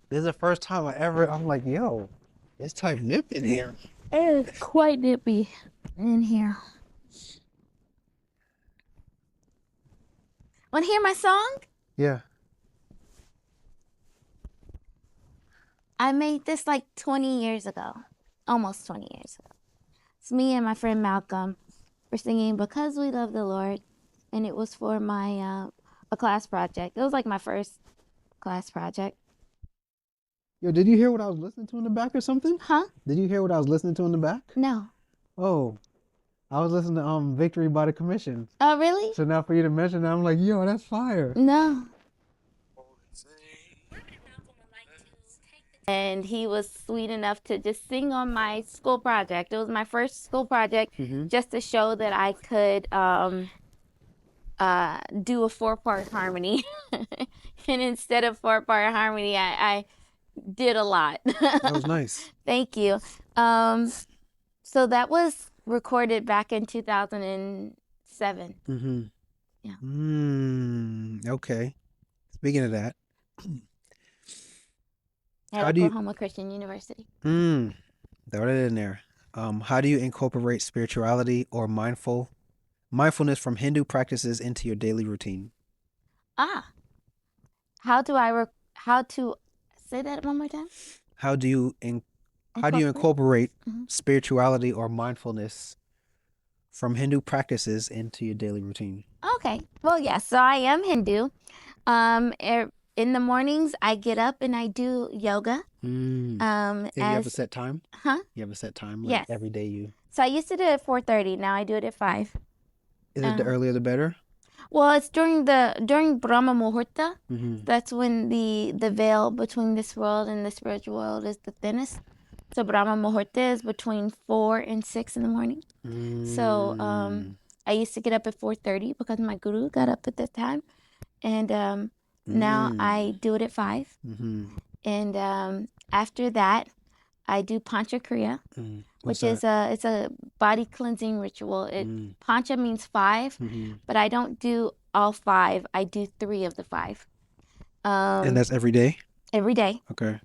This is the first time I'm like, yo, it's type nip in here. It's quite nippy in here. Want to hear my song? Yeah. I made this like 20 years ago, almost 20 years ago. It's me and my friend Malcolm. We're singing Because We Love the Lord, and it was for my a class project. It was like my first class project. Yo, did you hear what I was listening to in the back or something? Huh? Did you hear what I was listening to in the back? No. Oh, I was listening to Victory by the Commission. Oh, really? So now for you to mention that, I'm like, yo, that's fire. No. And he was sweet enough to just sing on my school project. It was my first school project, just to show that I could do a 4-part harmony. And instead of 4-part harmony, I did a lot. That was nice. Thank you. So that was recorded back in 2007. Yeah. Okay. Speaking of that, At how do you Oklahoma Christian University. throw it in there? How do you incorporate spirituality or mindfulness from Hindu practices into your daily routine? How to say that one more time? How do you incorporate spirituality or mindfulness from Hindu practices into your daily routine? Okay. Well, yes. So I am Hindu. In the mornings, I get up and I do yoga. Do you have a set time? Huh? You have a set time? Like Yes. every day you... So I used to do it at 4:30. Now I do it at 5. Is it the earlier the better? Well, it's during brahma muhurta. That's when the veil between this world and the spiritual world is the thinnest. So brahma muhurta is between 4 and 6 in the morning. So I used to get up at 4:30 because my guru got up at that time, and now I do it at 5. And after that, I do pancha kriya, which is it's a body cleansing ritual. Pancha means 5, but I don't do all 5. I do 3 of the 5. And that's every day? Every day. Okay.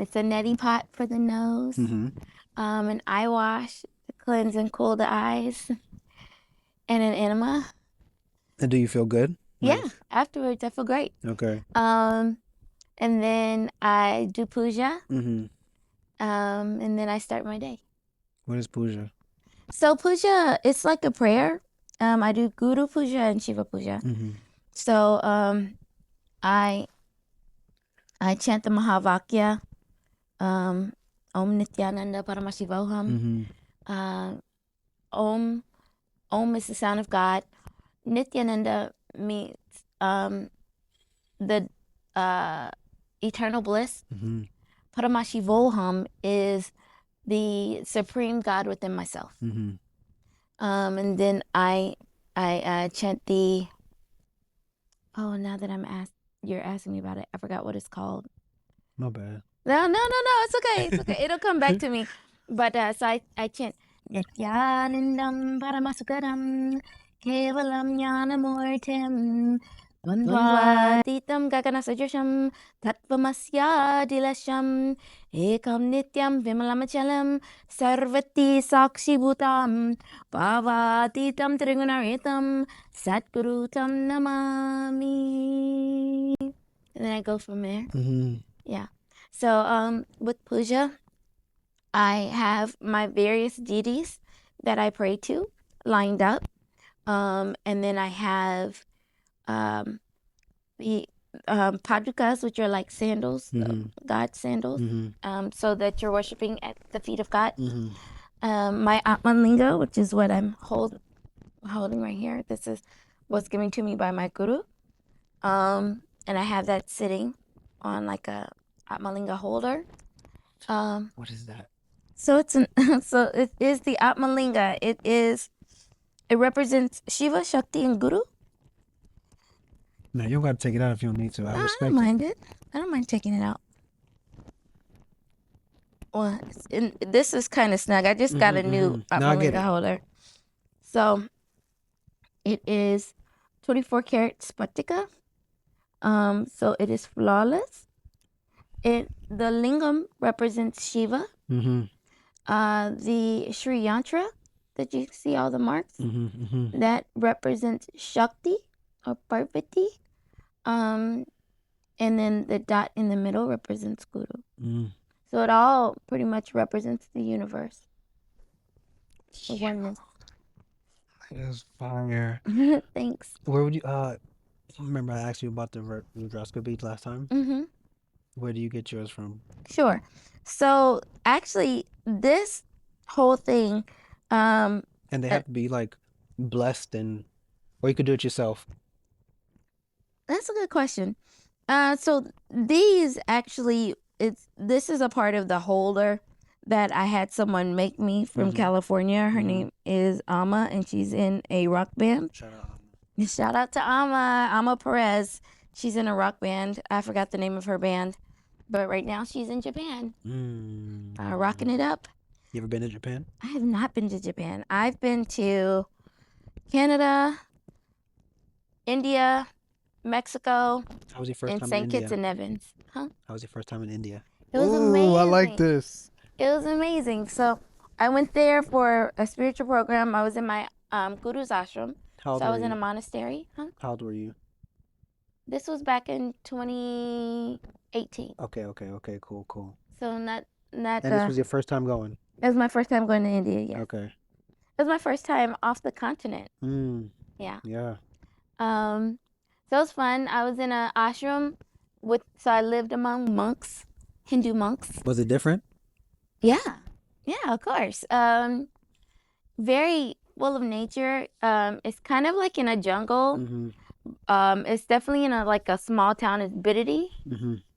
It's a neti pot for the nose, an eye wash to cleanse and cool the eyes, and an enema. And do you feel good? Yeah, afterwards I feel great. Okay. And then I do puja. And then I start my day. What is puja? So puja, it's like a prayer. I do Guru puja and Shiva puja. So I chant the Mahavakya, Om Nityananda Paramashivoham. Om is the sound of God. Nityananda means the eternal bliss. Paramashivoham is the supreme God within myself. And then I chant the... Oh, now that you're asking me about it, I forgot what it's called. My bad. No, it's okay. It's okay. It'll come back to me. But so I chant Nityanandam Paramasukaram Kevalam Jnanamurtim Dvandvatitam Gaganasajasham Tattvamasya Dilasham Ekam Nityam Vimalamachalam Sarvati Sakshi Bhutam Bhavatitam Trigunaritam Satgurutam Namami. And then I go from there. Yeah. So with puja, I have my various deities that I pray to lined up. And then I have the padukas, which are like sandals, God's sandals, so that you're worshiping at the feet of God. My Atmalinga, which is what I'm holding right here. This is what's given to me by my guru. And I have that sitting on like a Atmalinga holder. What is that? So it is the Atmalinga. It represents Shiva, Shakti, and Guru. No, you don't got to take it out if you don't need to. I respect don't mind it. I don't mind taking it out. Well, this is kind of snug. I just got a new Atmalinga holder. So it is 24 karat spatika. So it is flawless. The lingam represents Shiva. The Sri Yantra that you see all the marks, that represents Shakti or Parvati. And then the dot in the middle represents Guru. So it all pretty much represents the universe. Oneness. It's fire. Thanks. Where would you remember I asked you about the Rudraska beads last time? Where do you get yours from? Sure. So actually this whole thing and they have to be like blessed, or you could do it yourself. That's a good question. So these actually, this is a part of the holder that I had someone make me from California. Her name is Ama, and she's in a rock band. Shout out to Ama Perez. She's in a rock band. I forgot the name of her band, but right now she's in Japan, rocking it up. You ever been to Japan? I have not been to Japan. I've been to Canada, India, Mexico, How was your first and time in St. India? Kitts and Nevis. How was your first time in India? It was amazing. I like this. It was amazing. So I went there for a spiritual program. I was in my guru's ashram. How old So I were was in a you? monastery. How old were you? This was back in 2018. Okay, cool. So not And this was your first time going? it was my first time going to India, yes. Okay. It was my first time off the continent. Yeah. So it was fun. I was in an ashram so I lived among monks, Hindu monks. Was it different? Yeah, of course. Very full of nature. It's kind of like in a jungle. It's definitely in a small town. It's Bidadi,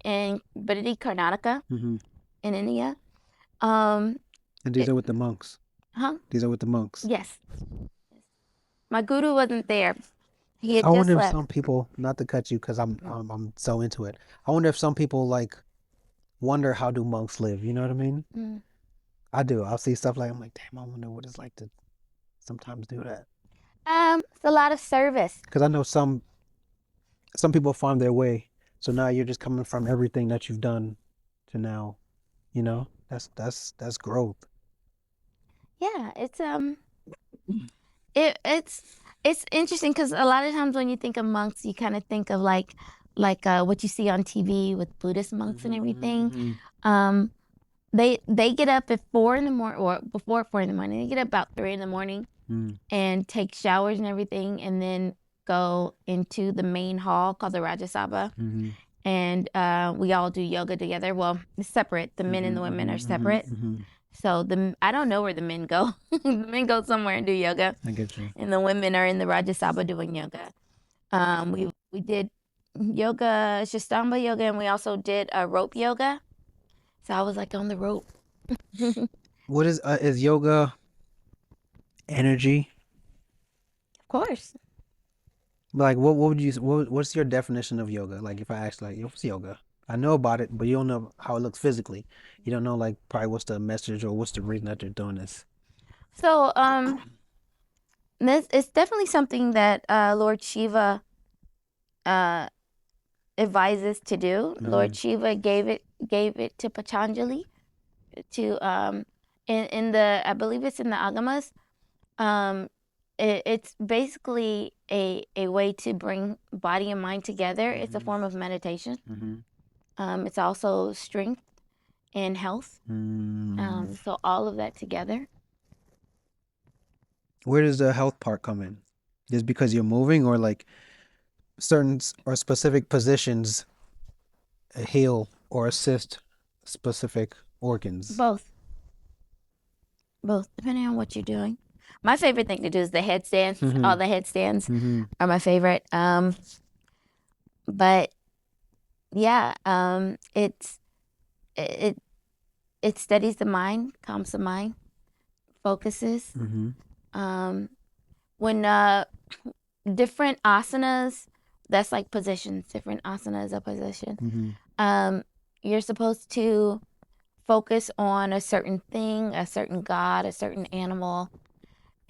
in Bidadi, Karnataka, in India. And these are with the monks? These are with the monks? Yes. My guru wasn't there. He had I wonder just if left. some people, not to cut you because I'm so into it. I wonder if some people wonder how do monks live. You know what I mean? I do. I'll see stuff I'm like, damn, I wonder what it's like to sometimes do that. It's a lot of service. Because I know some people find their way. So now you're just coming from everything that you've done to now, that's growth. Yeah, it's interesting because a lot of times when you think of monks, you kind of think of like what you see on TV with Buddhist monks and everything. They get up at 4 in the morning, or before 4 in the morning. They get up about 3 in the morning and take showers and everything, and then go into the main hall called the Rajya Sabha. And we all do yoga together. Well, it's separate. The men and the women are separate. So I don't know where the men go. The men go somewhere and do yoga. I get you. And the women are in the Rajya Sabha doing yoga. We did yoga, Shastamba yoga, and we also did rope yoga. So I was on the rope. What is yoga energy? Of course. What would you what's your definition of yoga? If I ask what's yoga? I know about it, but you don't know how it looks physically. You don't know probably what's the message or what's the reason that they're doing this. So it's definitely something that Lord Shiva advises to do. Lord Shiva gave it to Patanjali to in the, I believe it's in the Agamas. It's basically a way to bring body and mind together. It's a form of meditation. It's also strength and health. So all of that together. Where does the health part come in? Just because you're moving, or certain or specific positions heal or assist specific organs? Both, depending on what you're doing. My favorite thing to do is the headstands. All the headstands are my favorite. But yeah, it steadies the mind, calms the mind, focuses. When different asanas, that's like positions. Different asanas are position. You're supposed to focus on a certain thing, a certain god, a certain animal,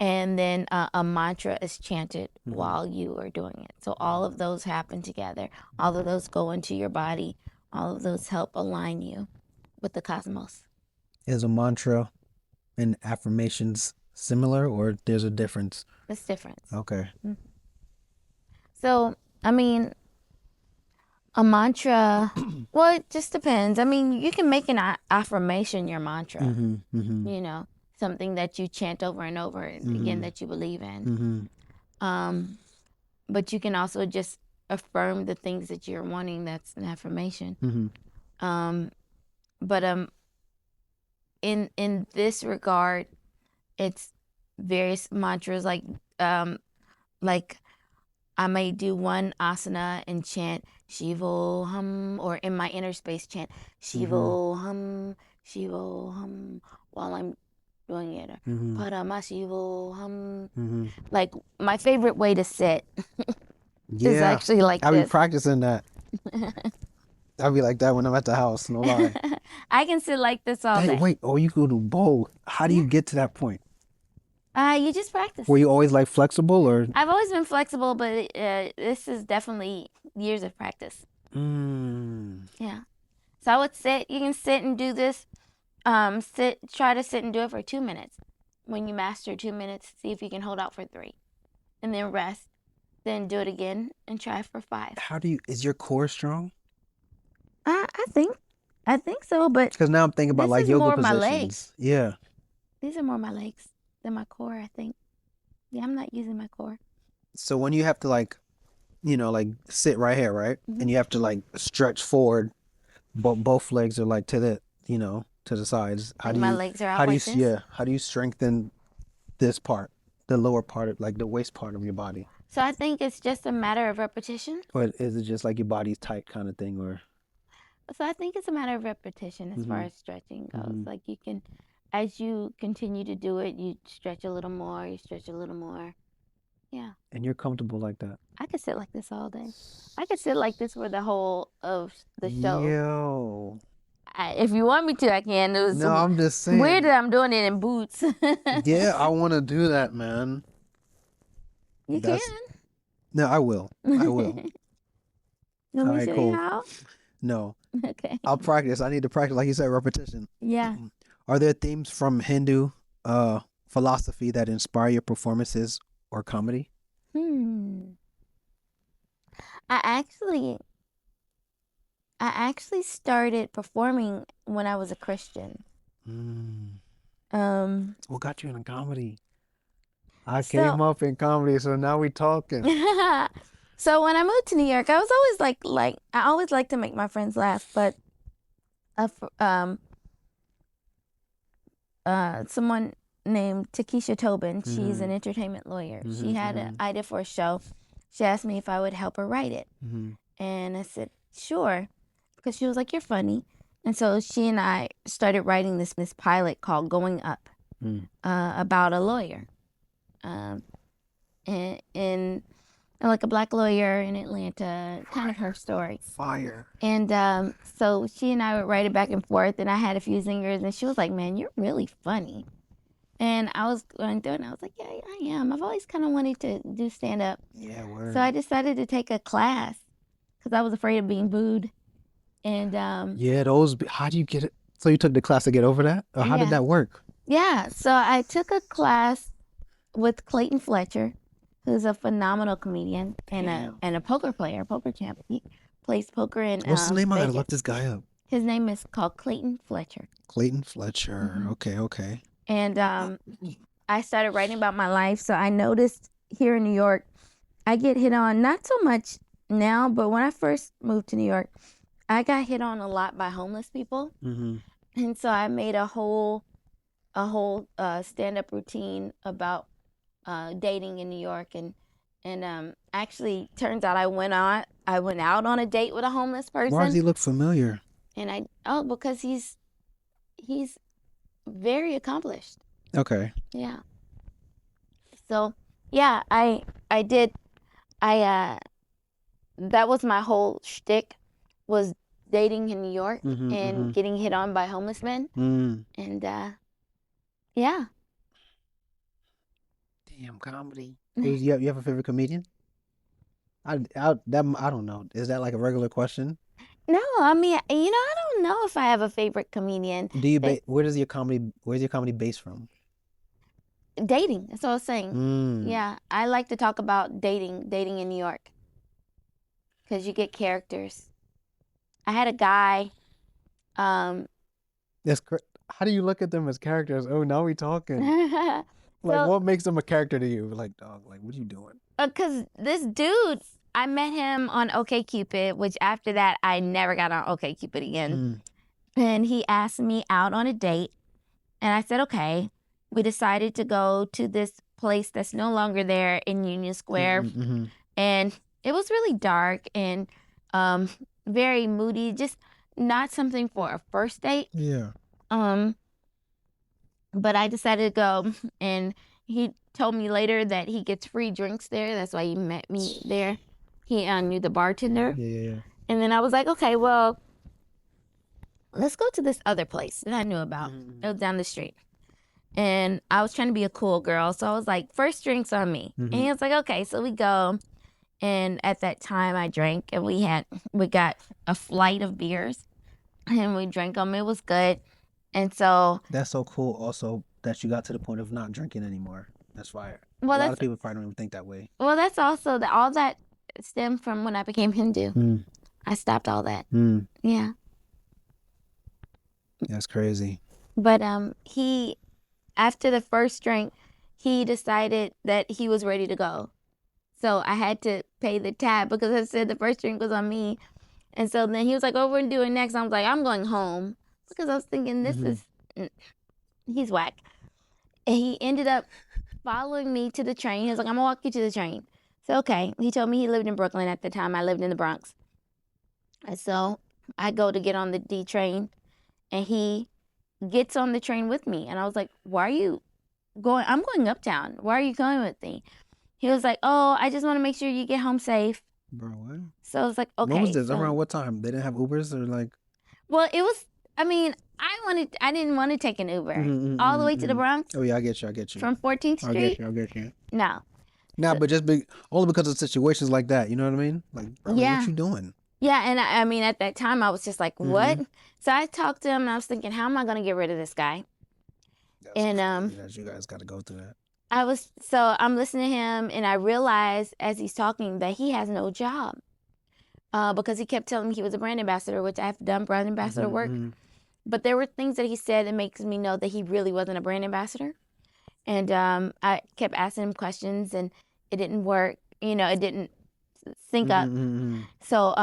and then a mantra is chanted while you are doing it. So all of those happen together. All of those go into your body All of those help align you with the cosmos. Is a mantra and affirmations similar, or there's a difference? There's difference. Okay. So, I mean, a mantra, well, it just depends. I mean, you can make an affirmation your mantra, you know, something that you chant over and over again that you believe in. But you can also just affirm the things that you're wanting. That's an affirmation. But in this regard, it's various mantras like I may do one asana and chant Shivo Hum, or in my inner space chant Shivo Hum, Shivo Hum while I'm doing it. Parama Shivo Hum. Like my favorite way to sit is actually like I'll this. be practicing that. I'll be like that when I'm at the house, no lie. I can sit like this all day. Wait, you go do both. How do you get to that point? You just practice. Were you always like flexible, or? I've always been flexible, but this is definitely years of practice. Yeah. So I would sit. You can sit and do this. Try to sit and do it for 2 minutes. When you master 2 minutes, see if you can hold out for 3, and then rest. Then do it again and try for 5. Is your core strong? I think so, but because now I'm thinking about like yoga positions. My legs. Yeah. These are more my legs than my core, I think. Yeah, I'm not using my core. So when you have to like sit right here, right? And you have to like stretch forward, but both legs are like to the, to the sides. My legs are out like this? Yeah. How do you strengthen this part, the lower part of like the waist part of your body? So I think it's just a matter of repetition. Or is it just like your body's tight kind of thing, or? So I think it's a matter of repetition as far as stretching goes. Like you can, as you continue to do it, you stretch a little more, you stretch a little more. Yeah. And you're comfortable like that? I could sit like this all day. I could sit like this for the whole of the show. Yo. If you want me to, I can. No, I'm just saying. Weird that I'm doing it in boots. Yeah, I want to do that, man. You can. No, I will. I will. You want me to show you how? No. Okay. I'll practice. I need to practice, like you said, repetition. Yeah. Are there themes from Hindu philosophy that inspire your performances or comedy? I actually started performing when I was a Christian. What got you into comedy? I came up in comedy, so now we talking. So when I moved to New York, I was always like I always like to make my friends laugh, but someone named Takesha Tobin, she's an entertainment lawyer. She had an idea for a show. She asked me if I would help her write it. And I said, sure, because she was like, you're funny. And so she and I started writing this pilot called Going Up, about a lawyer. And like a black lawyer in Atlanta, kind of her story. Fire. And so she and I would write it back and forth, and I had a few zingers, and she was like, man, you're really funny. And I was going through it, and I was like, yeah, I am. I've always kind of wanted to do stand-up. Yeah, word. So I decided to take a class because I was afraid of being booed. And yeah, how do you get it? So you took the class to get over that? Or how did that work? Yeah, so I took a class with Clayton Fletcher, who's a phenomenal comedian and a poker player, poker champ. He plays poker in What's the name? I gotta Vegas. look this guy up. His name is called Clayton Fletcher. Clayton Fletcher. Okay. And I started writing about my life. So I noticed here in New York, I get hit on, not so much now, but when I first moved to New York, I got hit on a lot by homeless people. And so I made a whole stand-up routine about dating in New York, and actually turns out I went out on a date with a homeless person. Why does he look familiar? And because he's very accomplished. Okay. Yeah. So yeah, I did. That was my whole shtick, was dating in New York and getting hit on by homeless men. And yeah. Damn, comedy. You have a favorite comedian? I don't know. Is that like a regular question? No, I mean, I don't know if I have a favorite comedian. Where's your comedy based from? Dating. That's what I was saying. Yeah, I like to talk about dating in New York, because you get characters. I had a guy. That's how do you look at them as characters? Oh, now we talking. Like, So, what makes them a character to you? Like, dog, like, what are you doing? because this dude, I met him on OkCupid, which after that I never got on OkCupid again. And he asked me out on a date, and I said okay. We decided to go to this place that's no longer there in Union Square, and it was really dark and very moody, just not something for a first date. Yeah. But I decided to go, and he told me later that he gets free drinks there. That's why he met me there. He knew the bartender. Yeah. And then I was like, okay, well, let's go to this other place that I knew about. It was down the street. And I was trying to be a cool girl. So I was like, first drinks on me. And he was like, okay. So we go. And at that time I drank, and we got a flight of beers, and we drank them. It was good. And so that's so cool also that you got to the point of not drinking anymore. That's fire. Well, a lot of people probably don't even think that way. Well, that's also all that stemmed from when I became Hindu. I stopped all that. Yeah. That's crazy. But he, after the first drink, he decided that he was ready to go. So I had to pay the tab, because I said the first drink was on me. And so then he was like, oh, we're doing next. I was like, I'm going home, because I was thinking he's whack. And he ended up following me to the train. He was like, I'm gonna walk you to the train. So okay. He told me he lived in Brooklyn at the time. I lived in the Bronx. And so I go to get on the D train, and he gets on the train with me. And I was like, why are you going? I'm going uptown. Why are you going with me? He was like, oh, I just want to make sure you get home safe. Bro, what? So I was like, okay. When was this? Around what time? They didn't have Ubers, or like? Well, it was, I mean, I didn't want to take an Uber all the way to the Bronx. Oh yeah, I get you. From 14th Street. I get you. No. Nah, but just only because of situations like that. You know what I mean? Like, bro, what you doing? Yeah, and I mean, at that time, I was just like, what? So I talked to him, and I was thinking, how am I going to get rid of this guy? That's you guys got to go through that. So I'm listening to him, and I realized as he's talking that he has no job, because he kept telling me he was a brand ambassador, which I've done brand ambassador work. But there were things that he said that makes me know that he really wasn't a brand ambassador. And I kept asking him questions, and it didn't work. It didn't sync up. So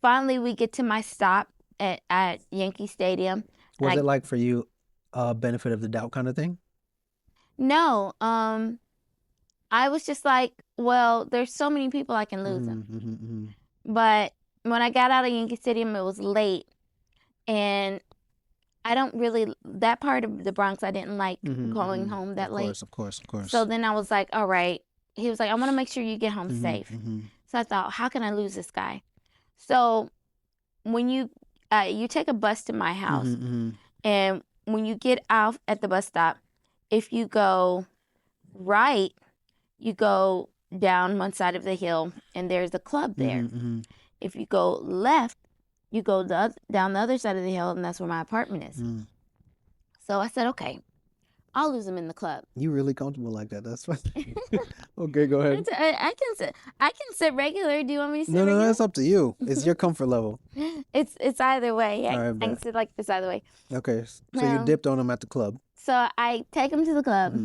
finally we get to my stop at Yankee Stadium. Was it like for you benefit of the doubt kind of thing? No. I was just like, well, there's so many people I can lose them. But when I got out of Yankee Stadium, it was late. And I don't really, that part of the Bronx, I didn't like going home that late. Of course. So then I was like, all right. He was like, I want to make sure you get home safe. So I thought, how can I lose this guy? So when you take a bus to my house, and when you get out at the bus stop, if you go right, you go down one side of the hill, and there's a club there. If you go left, you go down the other side of the hill, and that's where my apartment is. So I said, okay, I'll lose him in the club. You really comfortable like that? That's fine. Okay, go ahead. I can sit regular. Do you want me to sit regular? No, that's up to you. It's your comfort level. It's either way. I can sit like this either way. Okay, so you dipped on him at the club. So I take him to the club,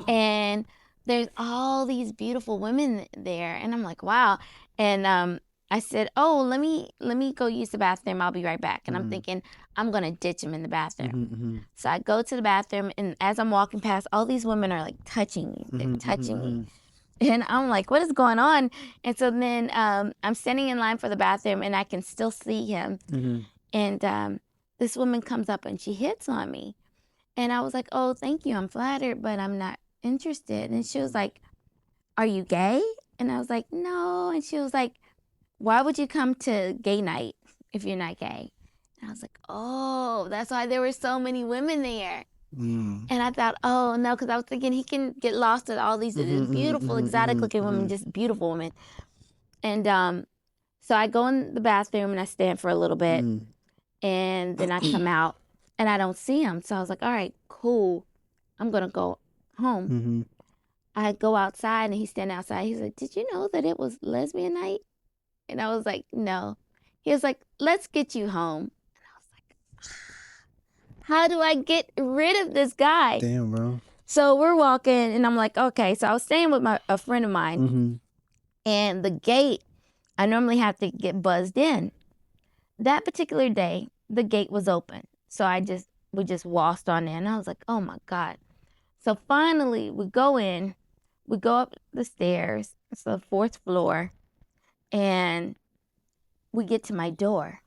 and there's all these beautiful women there, and I'm like, wow. And I said, oh, let me go use the bathroom. I'll be right back. And I'm thinking, I'm going to ditch him in the bathroom. So I go to the bathroom, and as I'm walking past, all these women are like touching me. They're touching me. And I'm like, what is going on? And so then I'm standing in line for the bathroom, and I can still see him. And this woman comes up, and she hits on me. And I was like, oh, thank you. I'm flattered, but I'm not interested. And she was like, are you gay? And I was like, no. And she was like, why would you come to gay night if you're not gay? And I was like, oh, that's why there were so many women there. And I thought, oh, no, because I was thinking he can get lost at all these beautiful, exotic-looking women, just beautiful women. And So I go in the bathroom and I stand for a little bit, and then I come out and I don't see him. So I was like, all right, cool. I'm going to go home. I go outside and he's standing outside. He's like, did you know that it was lesbian night? And I was like, no. He was like, let's get you home. And I was like, how do I get rid of this guy? Damn, bro. So we're walking and I'm like, okay. So I was staying with a friend of mine, and the gate, I normally have to get buzzed in. That particular day, the gate was open. So we just waltzed on in. And I was like, oh my God. So finally we go in, we go up the stairs. It's the 4th floor. And we get to my door.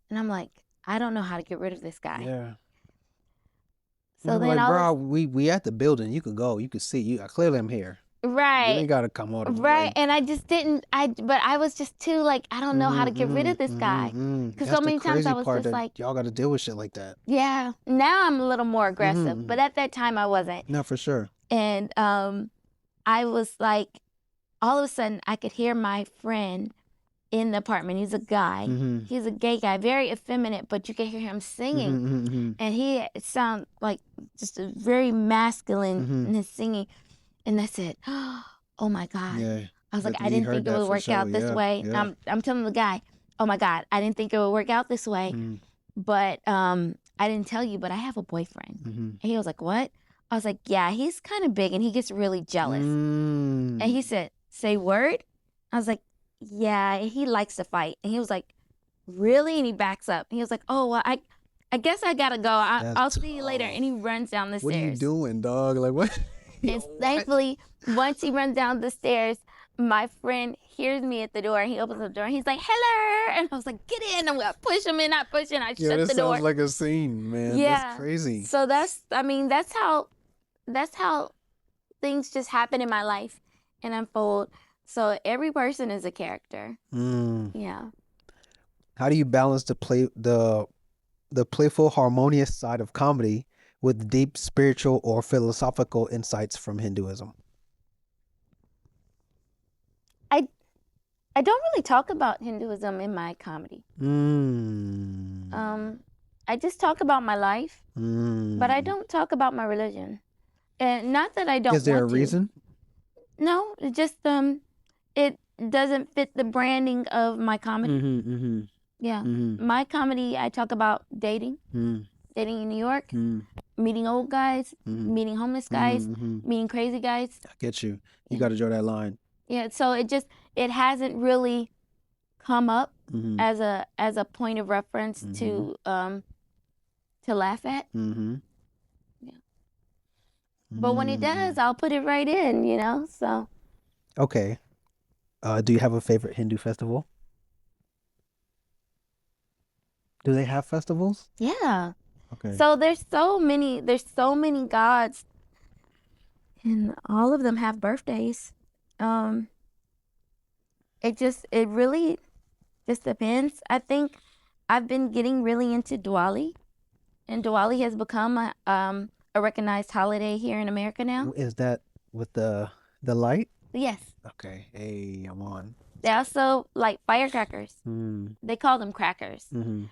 And I'm like, I don't know how to get rid of this guy. Yeah. So then like, bro, we at the building. You could go. You could see. You clearly I'm here. Right. You ain't gotta come out. Right. Like, and I just didn't. But I was just too like, I don't know how to get rid of this guy. Because so many times I was just like, y'all got to deal with shit like that. Yeah. Now I'm a little more aggressive, but at that time I wasn't. No, for sure. And I was like, all of a sudden I could hear my friend in the apartment. He's a guy. He's a gay guy, very effeminate, but you can hear him singing. And he sounds like just a very masculine in his singing. And I said, oh my God. Yeah. I was like, I didn't think it would work out this way. Yeah. I'm telling the guy, oh my God, I didn't think it would work out this way. But I didn't tell you, but I have a boyfriend. And he was like, what? I was like, yeah, he's kind of big and he gets really jealous. And he said, say word? I was like, yeah, he likes to fight. And he was like, really? And he backs up. And he was like, oh, well, I guess I gotta go. I'll see you later. And he runs down the stairs. What are you doing, dog? Like, what? And thankfully, once he runs down the stairs, my friend hears me at the door. And he opens the door and he's like, hello. And I was like, get in. I'm gonna push him in. I push and I shut the door. That sounds like a scene, man. Yeah. That's crazy. So that's how things just happen in my life and unfold. So every person is a character. Yeah. How do you balance the playful, harmonious side of comedy with deep spiritual or philosophical insights from Hinduism? I don't really talk about Hinduism in my comedy. I just talk about my life, but I don't talk about my religion. And not that I don't. Is there a reason? No, it just it doesn't fit the branding of my comedy. Yeah. My comedy, I talk about dating, dating in New York, meeting old guys, meeting homeless guys, meeting crazy guys. I get you. You got to draw that line. Yeah. So it hasn't really come up as a point of reference to laugh at. Yeah. But when it does, I'll put it right in, you know. So. Okay. Do you have a favorite Hindu festival? Do they have festivals? Yeah. Okay. So there's so many gods, and all of them have birthdays. It really just depends. I think I've been getting really into Diwali, and Diwali has become a recognized holiday here in America now. Is that with the light? Yes. Okay. Hey, I'm on. They also like firecrackers. They call them crackers,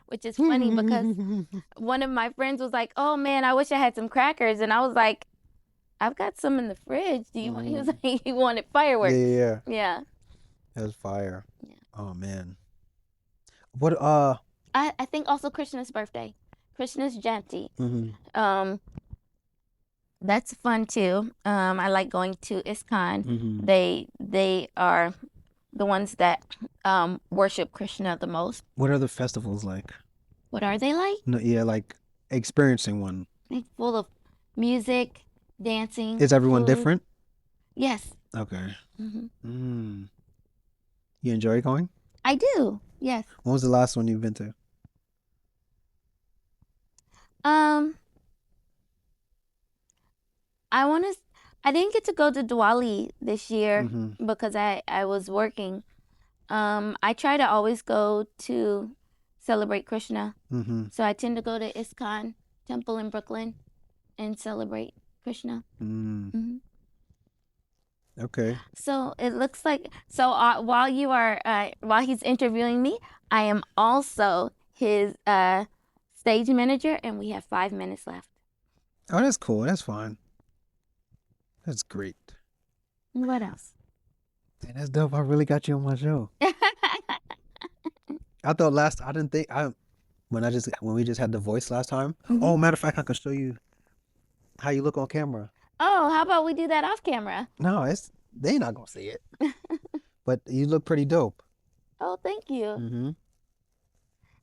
which is funny because one of my friends was like, oh man, I wish I had some crackers. And I was like, I've got some in the fridge. Do you want? He was like, he wanted fireworks. Yeah. That's fire. Yeah. Oh man. What I think also Krishna's birthday. Krishna's Jayanti. That's fun too. I like going to ISKCON. They are the ones that worship Krishna the most. What are the festivals like? What are they like? No, yeah, like experiencing one. Like full of music, dancing. Is everyone food. different? Yes. Okay. You enjoy going? I do. Yes. When was the last one you've been to? I didn't get to go to Diwali this year because I was working. I try to always go to celebrate Krishna. So I tend to go to ISKCON Temple in Brooklyn and celebrate Krishna. Okay. So it looks like while he's interviewing me, I am also his stage manager, and we have 5 minutes left. Oh, that's cool. That's fine. That's great. What else? Man, that's dope. I really got you on my show. I thought I didn't think when we just had the voice last time. Oh, matter of fact, I can show you how you look on camera. Oh, how about we do that off camera? No, they not gonna see it. But you look pretty dope. Oh, thank you. Mm-hmm.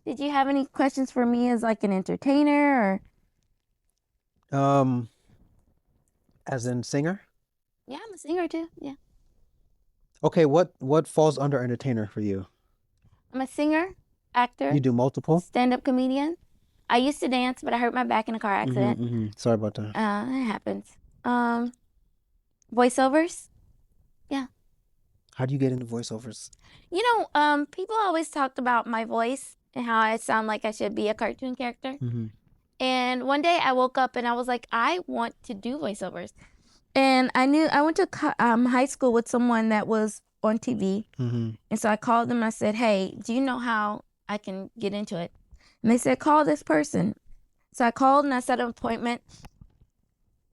Did you have any questions for me as like an entertainer or as in singer? Yeah, I'm a singer too. Yeah. Okay, what falls under entertainer for you? I'm a singer, actor. You do multiple? Stand-up comedian. I used to dance, but I hurt my back in a car accident. Sorry about that. It happens. Voiceovers. Yeah. How do you get into voiceovers? You know, people always talked about my voice and how I sound like I should be a cartoon character. And one day I woke up and I was like, I want to do voiceovers. And I went to high school with someone that was on TV. And so I called them and I said, hey, do you know how I can get into it? And they said, call this person. So I called and I set an appointment.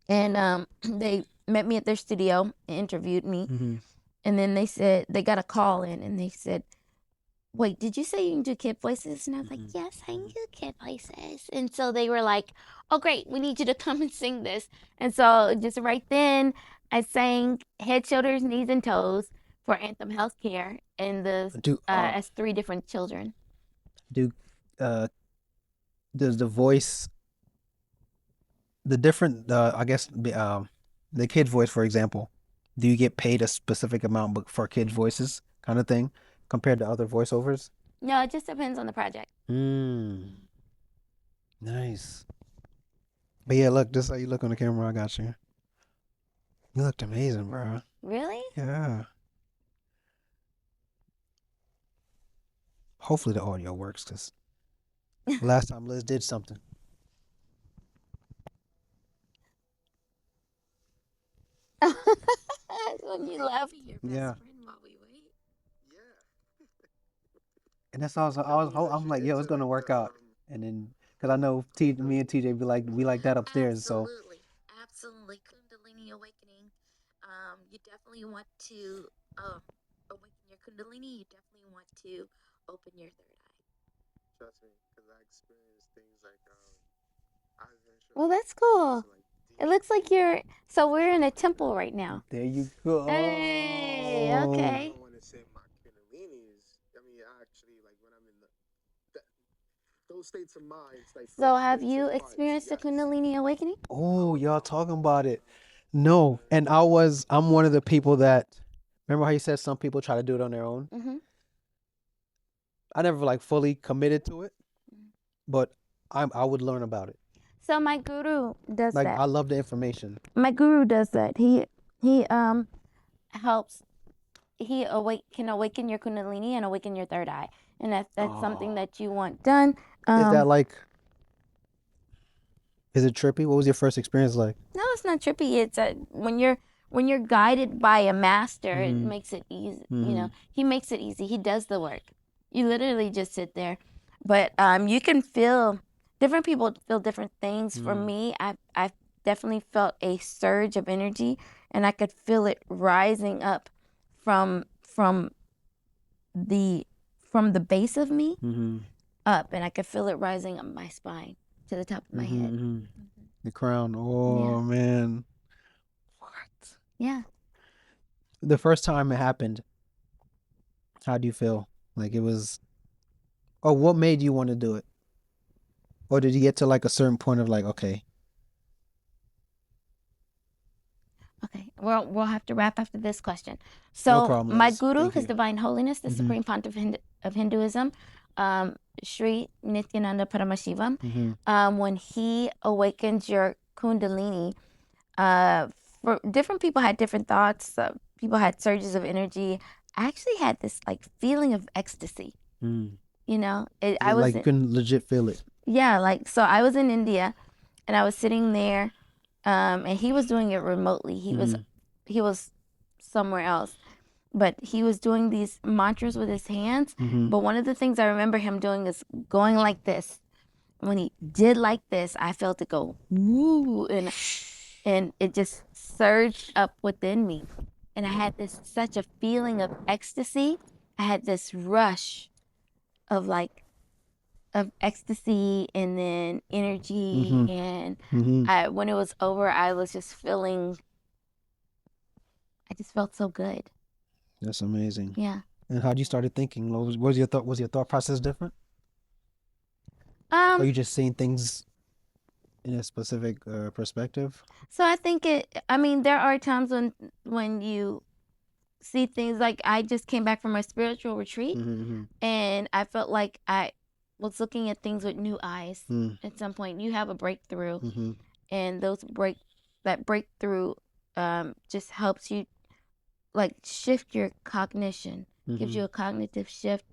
And they met me at their studio and interviewed me. And then they said, they got a call in and they said, wait, did you say you can do kid voices? And I was like, yes, I can do kid voices. And so they were like, oh, great, we need you to come and sing this. And so just right then, I sang Head, Shoulders, Knees, and Toes for Anthem Healthcare and as 3 different children. Does the voice, the different, I guess, the kid voice, for example, do you get paid a specific amount for kids' voices kind of thing compared to other voiceovers? No, it just depends on the project. Nice. But yeah, look, this is how you look on the camera. I got you. You looked amazing, bro. Really? Yeah. Hopefully the audio works, because last time Liz did something. When you love your best friend while we wait. And that's all. I'm like, yo, it's gonna work out. And then, because I know me and TJ we like that upstairs. Absolutely. Kundalini awakening. You definitely want to awaken your Kundalini. You definitely want to open your third eye. Trust me, because I experienced things like well, that's cool. It looks like so we're in a temple right now. There you go. Hey, okay. I don't want to say my Kundalini is, actually, like when I'm in those states of mind. It's like so have you experienced a Kundalini awakening? Oh, y'all talking about it. No, and I'm one of the people that, remember how you said some people try to do it on their own? I never like fully committed to it, but I would learn about it. So my guru does that. I love the information. My guru does that. He helps. He can awaken your Kundalini and awaken your third eye, and that's something that you want done. Is that like? Is it trippy? What was your first experience like? No, it's not trippy. It's when you're guided by a master, it makes it easy. You know, he makes it easy. He does the work. You literally just sit there, but you can feel. Different people feel different things. For me, I've definitely felt a surge of energy, and I could feel it rising up from the base of me up, and I could feel it rising up my spine to the top of my head. The crown. Oh man. What? Yeah. The first time it happened, how do you feel? Like it was, or what made you want to do it? Or did you get to like a certain point of like, okay? Okay, we'll have to wrap after this question. So no problem, my guru, His Divine Holiness, the Supreme Pontiff of Hinduism, Sri Nityananda Paramashivam, when he awakens your Kundalini, for different people had different thoughts. People had surges of energy. I actually had this like feeling of ecstasy. You know, I was like you can legit feel it. Yeah, like so I was in India, and I was sitting there, and he was doing it remotely. He was somewhere else. But he was doing these mantras with his hands. But one of the things I remember him doing is going like this. When he did like this, I felt it go woo, and it just surged up within me. And I had such a feeling of ecstasy. I had this rush of ecstasy and then energy. And when it was over, I was just feeling, I just felt so good. That's amazing. Yeah. And how'd you started thinking? Was your thought process different? Or you just seeing things in a specific perspective? So I think there are times when you see things, like I just came back from a spiritual retreat, and I felt like I was looking at things with new eyes. At some point you have a breakthrough, and that breakthrough just helps you like shift your cognition, gives you a cognitive shift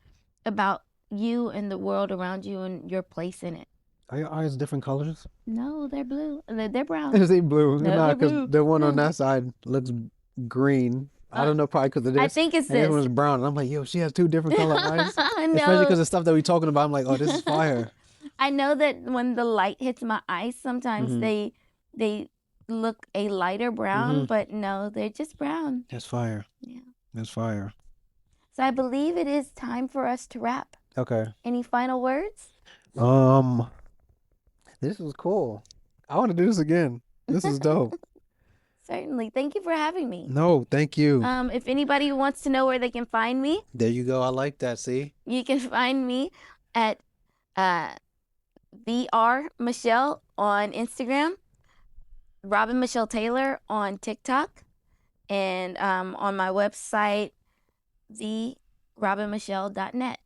about you and the world around you and your place in it. Are your eyes different colors? No, they're blue. They're brown. Is they blue? No, Nah, they're because blue. the one on that side looks green. I don't know, probably because of this. I think it's and this this. one's brown. And I'm like, yo, she has two different color eyes. I know. Especially because the stuff that we're talking about, I'm like, oh, this is fire. I know that when the light hits my eyes, sometimes they look a lighter brown, but no, they're just brown. That's fire. Yeah. That's fire. So I believe it is time for us to wrap. Okay. Any final words? This was cool. I want to do this again. This is dope. Certainly. Thank you for having me. No, thank you. If anybody wants to know where they can find me, There you go. I like that. See? you can find me at VR Michelle on Instagram, Robin Michelle Taylor on TikTok, and on my website, therobinmichelle.net.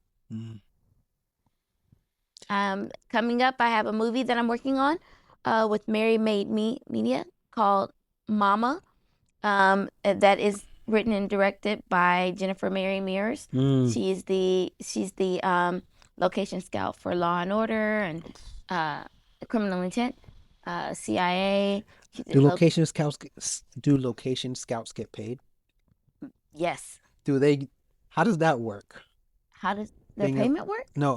Coming up, I have a movie that I'm working on with Mary Made Me Media called Mama. That is written and directed by Jennifer Mary Mears. She's the location scout for Law and Order and Criminal Intent, CIA. Do location scouts get paid? Yes. How does that work? How does the payment work? No,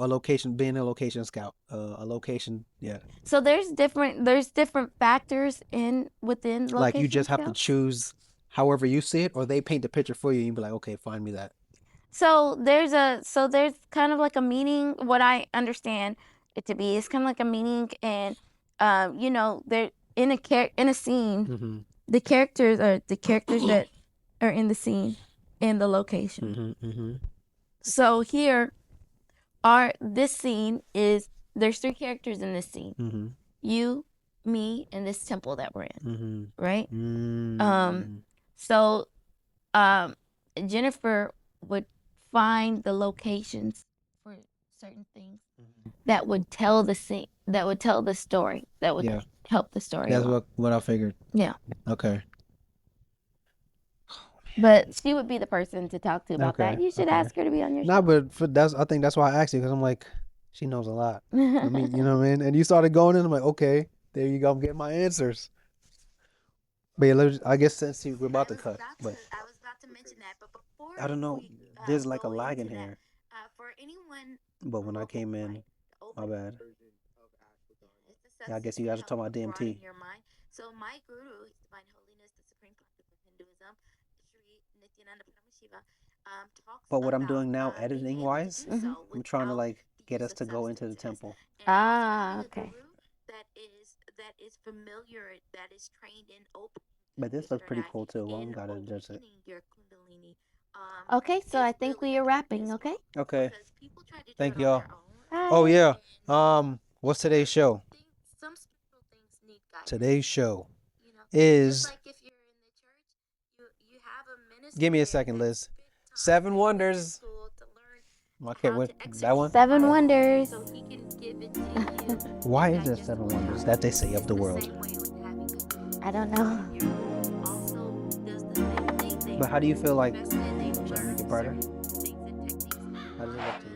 being a location scout, a location, yeah. So there's different factors within location Like you just have to scouts. choose however you see it, or they paint the picture for you and you be like, okay, find me that. So there's kind of like a meaning. What I understand it to be is kind of like a meaning, and they're in a scene. The characters are the characters that are in the scene, in the location. So here, this scene is, there's 3 characters in this scene. You, me, and this temple that we're in, right? So Jennifer would find the locations for certain things that would tell the scene, that would tell the story, that would help the story. That's what I figured. Yeah. Okay. But she would be the person to talk to about that. You should ask her to be on your show. Nah, but I think that's why I asked you, because I'm like, she knows a lot. I mean, you know what I mean? And you started going in, I'm like, okay, there you go, I'm getting my answers. But yeah, I guess since we're about to cut, but I was about to mention that, but before I don't know, there's like a lag in here. For anyone, But when I came in, my bad. Yeah, I guess you guys are talking about DMT. So my guru, His Divine Holiness, the Supreme Pontiff of Hinduism, Sri Nityananda Paramashiva, talks But what I'm about, doing now, being able to editing do wise, so I'm trying to without like the get use us to of go into the substances. temple. And also Okay. a guru that is familiar, that is trained in opening. But this looks pretty cool too. One gotta adjust it. Your kundalini. Okay, so I think we are wrapping. Okay. Okay. Because people try to do Thank it on y'all. their own. Oh yeah. What's today's show? Some spiritual things need guidance. Today's show You know, is. just like if you're in the church, you have a minister. Give me a there second, that Liz. spent time 7 in the Wonders. school to learn Okay, how what to that one? 7 Wonders. So he can give it to you. Why is there 7 wonders that they say of the world? Same way with having a I don't know. Also does the same thing. But how do you feel like? Invested, they Should I learn make it brighter? certain things and techniques. How does it look to